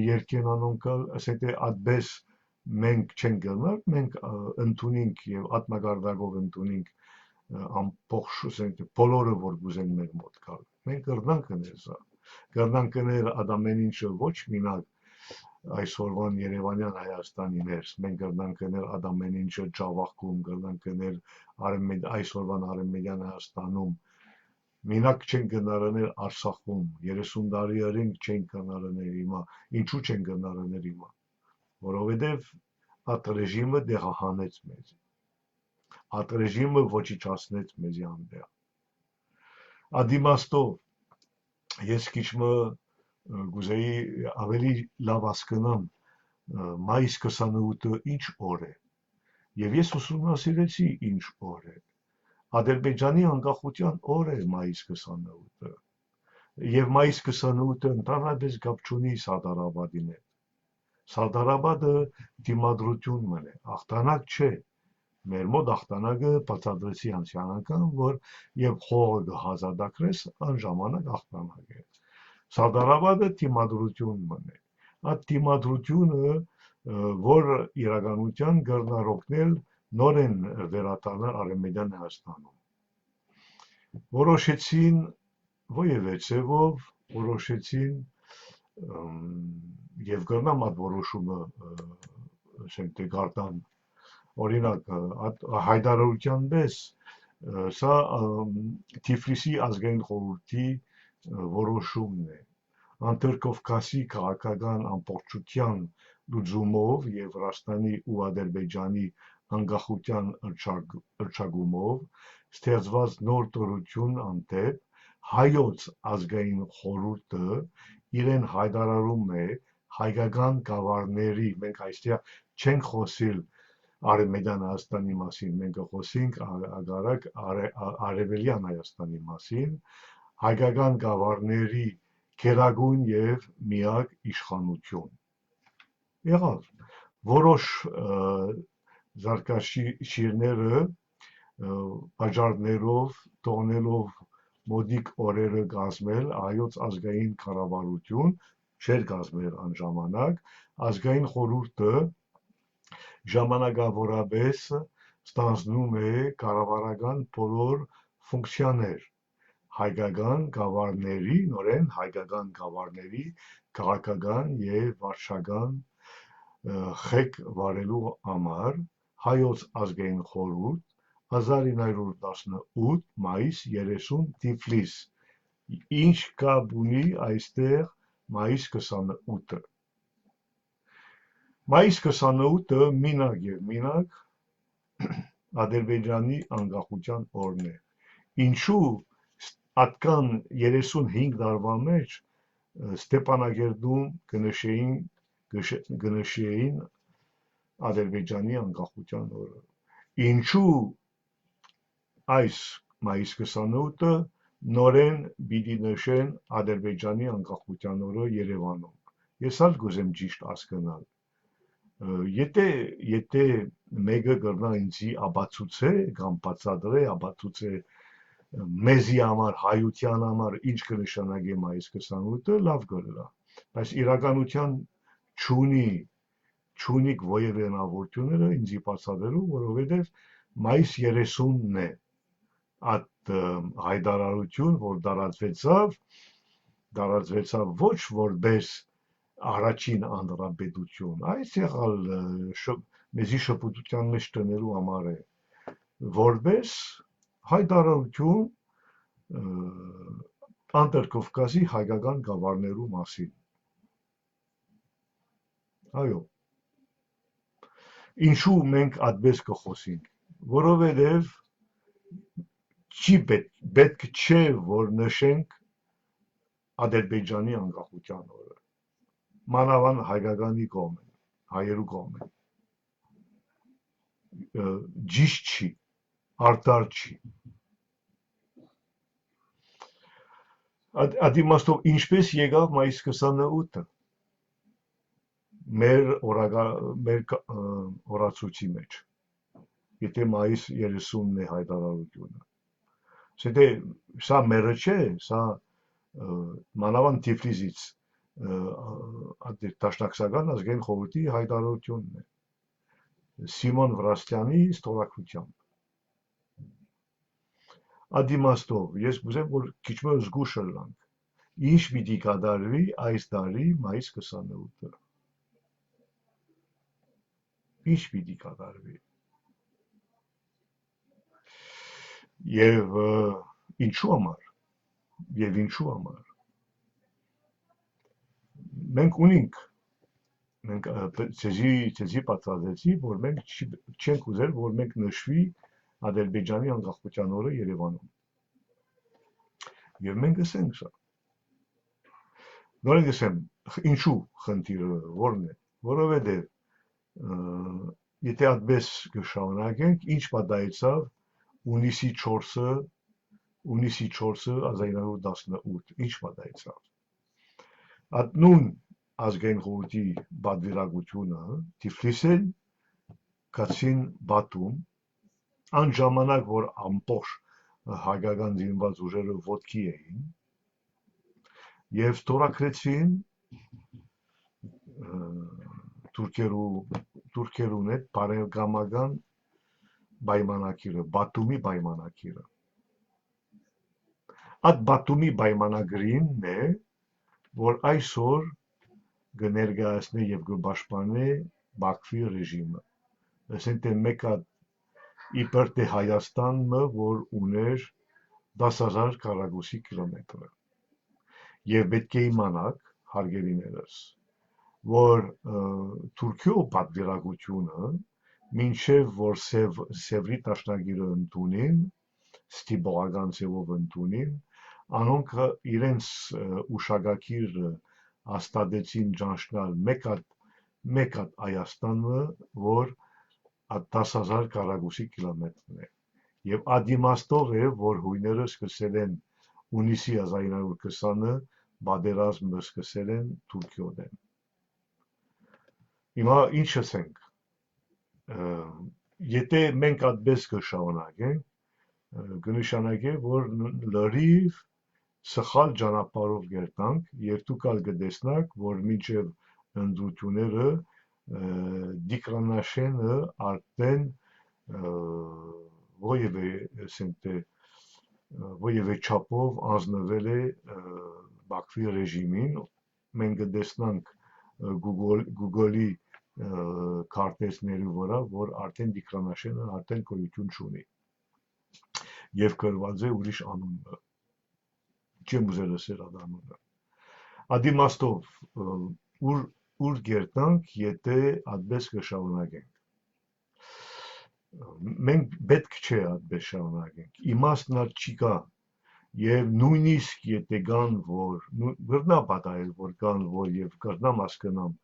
երկեն անոնքալ, ասենք թե այդպես մենք չենք գնալ, մենք ընդունենք եւ ատմագարդակով ընդունենք ամբողջ ասենք թե բոլորը որ գուզեն մեր մոտ գալ, մենք կրնանք կներ սա, կրնանք կներ ադամեն ինչը ոչ մենակ այսօրվան Երևանյան Հայաստանի ներս, մենք կրնանք կներ ադամեն ինչը Ջավախքում, կրնանք կներ այսօրվան Արևմտյան Հայաստանում, Մենակ չեն գնարաներ Արցախում 30 տարի արենք չեն գնարաներ հիմա ինչու չեն գնարաներ հիմա որովհետև այդ ռեժիմը դեղահանեց մեզ այդ ռեժիմը ոչնչացնեց մեզի հանդեպ ադիմաստով ես քիչմը գուզեի ավելի լավ հասկանամ մայիս 28-ը ինչ օր է եւ ես ուսումնասիրեցի ինչ օր է Ադրբեջանի անկախության օր է մայիս 28-ը եւ մայիս 28-ը ընդհանրապես կապ չունի Սարդարաբադին հետ Սարդարաբադը դիմադրություն մնե ախտանակ չէ մեր մոտ ախտանակը բացատրեցի անցյալ անգամ որ եւ խողը կհազատագրես այն ժամանակ ախտանակ է Սարդարաբադը դիմադրություն մնե այդ դիմադրությունը որ իրականության կրնարոքնել նորեն վերադառնալ Արևմտյան Հայաստանում որոշեցին ոևեցեվով որոշեցին եւ կրնամ այդ որոշումը ասենք դեկարտան օրինակ հայդարարության պես սա Թիֆլիսի ազգային խորհրդի որոշումն է Անդրկովկասի քաղաքական ամբողջության լուծումով եւ Վրաստանի ու Ադրբեջանի անկախության հռչակումով ստեղծված նոր դրություն անտեպ հայոց ազգային խորհուրդը իրեն հայտարարում է հայկական գավառների մենք այստեղ չենք խոսիլ Արևմտյան Հայաստանի մասին մենք խոսենք ագարակ Արևելյան Հայաստանի մասին հայկական գավառների գերագույն եւ միակ իշխանություն եղավ որոշ զարգաշիրները բաժարներով տոնելով մոդիկ օրերը կազմել հայոց ազգային կառավարություն չէր կազմել այն ժամանակ ազգային խորհուրդը ժամանակավորապես ստանձնում է կառավարական բոլոր ֆունկցիաներ հայկական գավառների նորեն հայկական գավառների քաղաքական եւ վարչական խեք վարելու համար հայոց ազգային խորհուրդ 1918 մայիս 30 Թիֆլիս ինչ կապ ունի այստեղ մայիս 28-ը մայիս 28-ը մինակ եւ մինակ Ադրբեջանի անկախության օրն է ինչու atkan 35 տարվա մեջ Ստեփանագերդում կնշեին Ադրբեջանի անկախության օրը ինչու այս մայիս 28-ը նորեն պիտի նշեն Ադրբեջանի անկախության օրը Երևանում ես ալ կուզեմ ճիշտ հասկանալ եթե մեկը կրնա ինձի աբացուցե կամ բացատրե աբացուցե մեզի համար հայության համար ինչ կնշանակի մայիս 28-ը լավ կլա բայց իրականության չունի որևէ հնարավորությունները ինձի բացատրելու որովհետև մայիս 30-ն է այդ հայտարարություն որ դարածվեցավ ոչ որպես առաջին հանրապետություն այս եղալ մեզի շփոթության մեջ տնելու համար է որպես հայտարարություն Անդրկովկասի հայկական գավառներու մասին այո ինչու մենք այդպես կխոսենք որովհետև չի պետք չէ որ նշենք Ադրբեջանի անկախության օրը մանավանդ հայկականի կողմեն հայերու կողմեն ճիշտ չի արդար չի Ադիմաստով ինչպես եկավ մայիս 28-ը մեր օրացույցի մեջ եթե մայիս 30-ն է հայտարարությունը սա մերը չէ սա մանավանդ Թիֆլիսից Դաշնակցական ազգային խորհրդի հայտարարությունն է Սիմոն Վրաստյանի ստորագրությամբ Ադիմաստով ես կուզեմ որ քիչմը զգուշ լանք ինչ պիտի կատարվի այս տարի մայիս 28-ը ինչ պիտի կատարվի եւ ինչու համար եւ ինչու համար։ Մենք ունենք մենք ցեզի պատասխանեցի, որ մենք չենք ուզել, որ մենք նշվի Ադրբեջանի անկախության օրը Երևանում։ Եվ մենք ասենք սա։ Նորեն ասեմ, ինչու խնդիրը որն է, որովհետև եթե այդպես կշարունակենք, ինչ պատահեցավ ունիսի 4-ը 1918, ինչ պատահեցավ։ Այդ նույն ազգային խորհրդի բادرագությունը Թիֆլիսին կացին Բաթում, այն ժամանակ որ ամբողջ հայկական զինված ուժերը ոտքի էին եւ ստորագրեցին թուրքերուն հետ բարեկամական պայմանագիրը, Բաթումի պայմանագիրը։ Այդ Բաթումի պայմանագրինն է, որ այսօր կներկայացնի եւ կպաշտպանի Բաքվի ռեժիմը։ Այսինքն թե մեկ իբր թե Հայաստանը, որ ուներ 10,000 քառակուսի կիլոմետր։ Եվ պետք է իմանաք, հարգելիներս, որ Թուրքիո պատվիրակությունը մինչև որ Սևրի տաշնագիրը ընդունին, ստիպողական ձևով ընդունին, անոնք իրենց ուշագակիրը հաստատեցին ճանչնալ մեկ հատ Հայաստանը, որ 10,000 քառակուսի կիլոմետրն է։ Եվ ադիմաստով է, որ հույները սկսել են ունիսի 1920-ը պատերազմը սկսել են Թուրքիո դեմ։ Հիմա ինչ ասենք, եթե մենք այդպես կշարունակենք, կնշանակի, որ լրիվ սխալ ճանապարհով գերտանք, եւ դուք կտեսնաք, որ մինչև ընդրությունները դիկրանաշենը արդեն ոևէ չափով անձնվել է Բաքվի ռեժիմին, մենք կտեսնանք Google-ի քարտեզների վրա, որ արդեն դիկրանաշենը արդեն գոյություն չունի եւ գրված է ուրիշ անունը, չեմ ուզել ասել այդ անունը։ Ադիմաստով ուր գերտանք, եթե այդպես կշարունակենք։ Մենք պետք չէ այդպես շարունակենք, իմաստն չի կա, եւ նույնիսկ եթե կան, որ գրնա պատահել, որ կան, որ եւ կրնամ հասկանամ,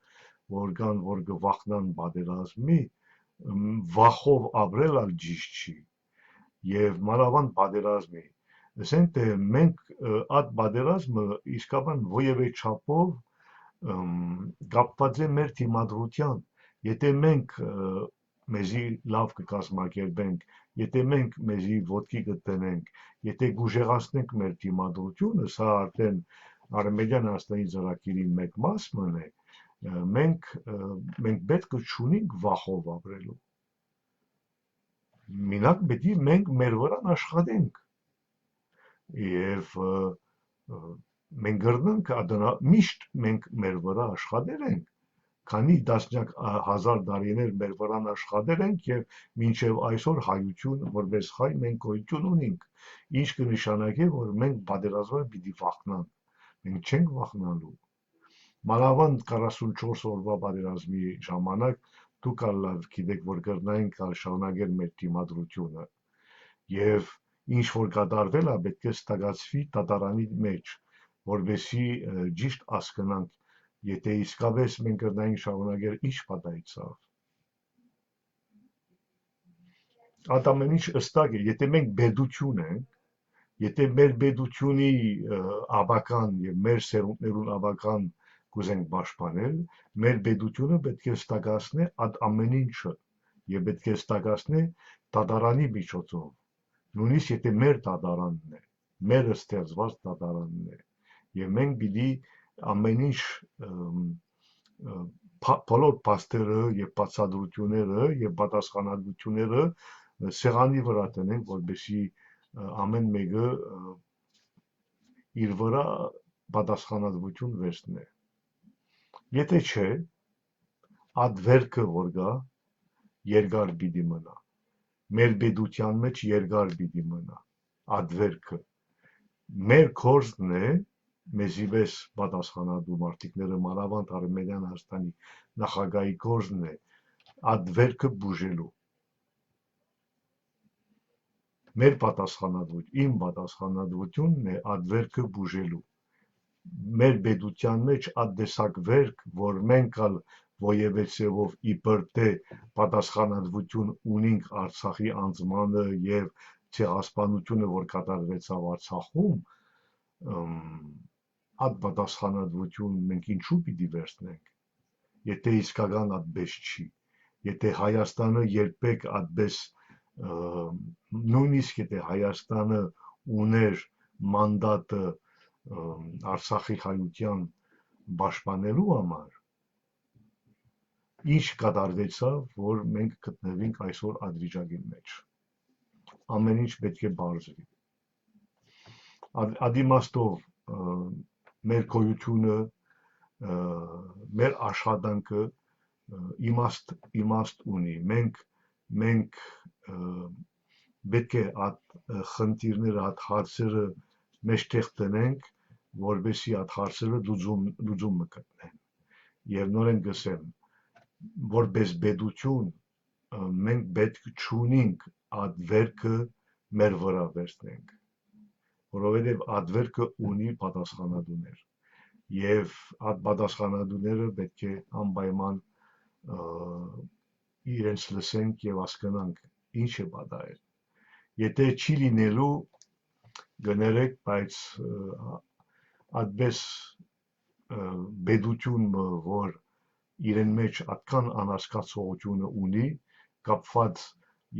որ կան, որ կվախնան պատերազմի, վախով ապրել ալ ճիշտ չի, եւ մանավանդ պատերազմի։ Ասենք թե մենք այդ պատերազմը իսկական ոևէ չափով կապված է մեր թիմադրության, եթե մենք մեզի լավ կկազմակերպենք, եթե մենք մեզի ոտքի կտնենք, եթե գուժեղացնենք մեր թիմադրությունը, սա արդեն Արմենիան Հայաստանի ծրագիրի մեկ մասն է, մենք պետք է չունենք վախով ապրելու։ Մինակ պետք է մենք մեր վրա աշխատենք եւ մենք գրնանք միշտ մենք մեր վրա աշխատել ենք, քանի տասնյակ հազար տարիներ մեր վրա աշխատել ենք եւ մինչեւ այսօր հայություն որպես հայ մենք գոյություն ունենք, ինչ կնշանակի, որ մենք պատերազմը պիտի վախնանք, մենք չենք վախնալու։ Մանավանդ 44 օրվա պատերազմի ժամանակ դուք լավ գիտեք, որ կրնային շարունակել մեր թիմադրությունը եւ ինչ որ կատարվել է, պետք է ստացվի դատարանի մեջ, որովհետեւ ճիշտ հասկանանք, եթե իսկապես մենք կրնային շարունակել, ինչ պատահեցավ։ Այդ ամեն ինչ ըստակ է, եթե մենք բեդություն ենք, եթե մեր բեդությունի աբական եւ մեր սերունդներուն աբական կուզենք պաշտպանել, մեր բեդությունը պետք է ստակացնի այդ ամեն ինչը եւ պետք է ստակացնի դատարանի միջոցով, նույնիսկ եթե մեր դատարանն է, մեր ստեղծված դատարանն է, եւ մենք պիտի ամեն ինչ բոլոր փաստերը եւ բացատրությունները եւ պատասխանատվությունները սեղանի վրա տնենք, որպեսզի ամեն մեկը իր վրա պատասխանատվություն վերցնի։ Եթե չէ, այդ վերքը որ գա, երկար պիտի մնա։ Մեր պետության մեջ երկար պիտի մնա այդ վերքը։ մեր կորզն է մեզի վես պատասխանատու մարդիկները մանավանդ Արմենիան Հայաստանի նախագահի կորզն է այդ վերքը բուժելու մեր իմ պատասխանատվությունն է այդ վերքը բուժելու մեր բեդության մեջ այդ դեսակ վերք որ մենք ալ ոևեցեվով իբր թե պատասխանատվություն ունենք Արցախի անձմանը եւ ցեղասպանությունը որ կատարվեցավ Արցախում այդ պատասխանատվություն մենք ինչու պիտի վերցնենք եթե իսկական այդպես չի եթե Հայաստանը երբեք այդպես նույնիսկ եթե Հայաստանը ուներ մանդատը Արցախի հայության պաշտպանելու համար ինչ կատարվեցավ որ մենք գտնվենք այսօր այդ վիճակի մեջ ամեն ինչ պետք է բարձրի ադիմաստով մեր գոյությունը մեր աշխատանքը իմաստ ունի մենք պետք է այդ խնդիրները այդ հարցերը մեջտեղ տնենք որովհետեւ այդ հարցերը լուծում կգտնեն եւ նորեն գսեմ որպես պետություն մենք պետք չունենք այդ վերքը մեր վրա վերցնենք որովհետեւ այդ վերքը ունի պատասխանատուներ եւ այդ պատասխանատուները պետք է անպայման իրենց լսենք եւ հասկանանք ինչ է պատահել եթե չի լինելու գներեք բայց այդպես պետություն որ իրեն մեջ այդքան անհասկացողությունը ունի կապված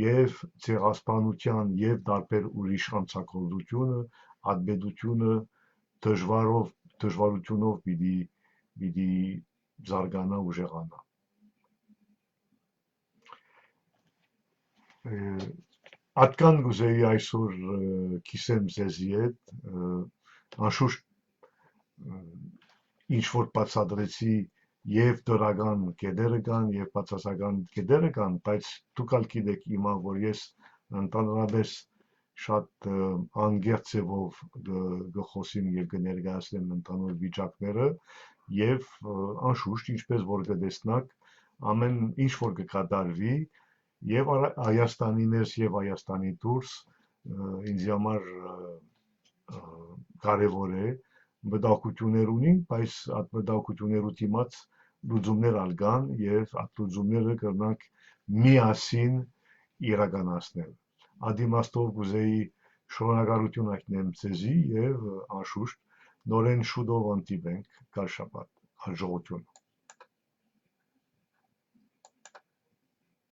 եւ ցեղասպանության եւ տարբեր ուրիշ անցակոլությունը այդ պետությունը դժվարությունով պիտի զարգանա ուժեղանա Ատկան գուզեի այսօր կիսեմ ձեզի հետ անշուշտ ինչ որ բացատրեցի եւ դրական կետերը կան եւ բացասական կետերը կան բայց դուք ալ գիտեք հիմա որ ես ընդհանրապես շատ անգերտ ձևով գխոսիմ եւ կներկայացնեմ ընդհանուր վիճակները եւ անշուշտ ինչպես որ կտեսնաք ամեն ինչ որ կկատարվի եւ Հայաստանի ներս եւ Հայաստանի դուրս ինձ համար կարեւոր է մտահոգություններ ունենք բայց այդ մտահոգություններու դիմաց լուծումներ ալ կան եւ այդ լուծումները կրնանք միասին իրականացնել ադիմաստով գուզեի շնորհակալություն հայտնեմ ձեզի եւ անշուշտ նորեն շուտով հանդիպենք գալ շաբաթ հաջողություն